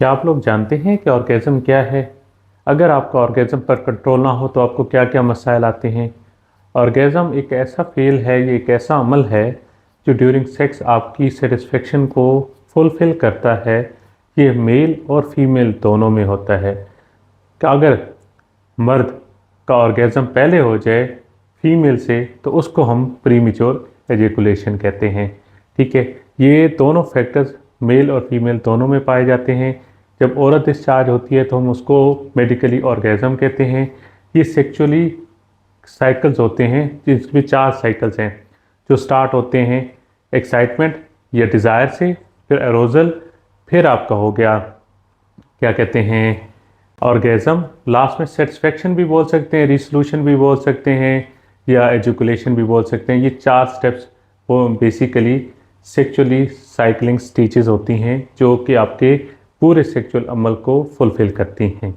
क्या आप लोग जानते हैं कि ऑर्गेज़म क्या है? अगर आपका ऑर्गेज़म पर कंट्रोल ना हो तो आपको क्या-क्या मसाइल आते हैं? ऑर्गेज़म एक ऐसा फ़ेल है, ये एक ऐसा अमल है जो ड्यूरिंग सेक्स आपकी सैटिस्फैक्शन को फुलफ़िल करता है। ये मेल और फीमेल दोनों में होता है। कि अगर मर्द का ऑर्गेज़म पहले हो जाए फीमेल से तो उसको हम प्रीमेच्योर एजैकुलेशन कहते हैं। ठीक है? ये दोनों फैक्टर्स मेल और फीमेल दोनों में पाए जाते हैं। जब औरत डिस्चार्ज होती है तो हम उसको मेडिकली ऑर्गेज़म कहते हैं। ये सेक्सुअली साइकिल्स होते हैं जिसमें 4 साइकिल्स हैं जो स्टार्ट होते हैं एक्साइटमेंट या डिज़ायर से, फिर एरोज़ल, फिर आपका हो गया क्या कहते हैं ऑर्गेज़म, लास्ट में सैटिस्फैक्शन भी बोल सकते हैं, रिसोल्यूशन भी बोल सकते हैं या एजुकुलेशन भी बोल सकते हैं। ये 4 स्टेप्स वो बेसिकली सेक्सुअली साइक्लिंग स्टेजेस होती हैं जो कि आपके पूरे सेक्सुअल अमल को फुलफ़िल करती हैं।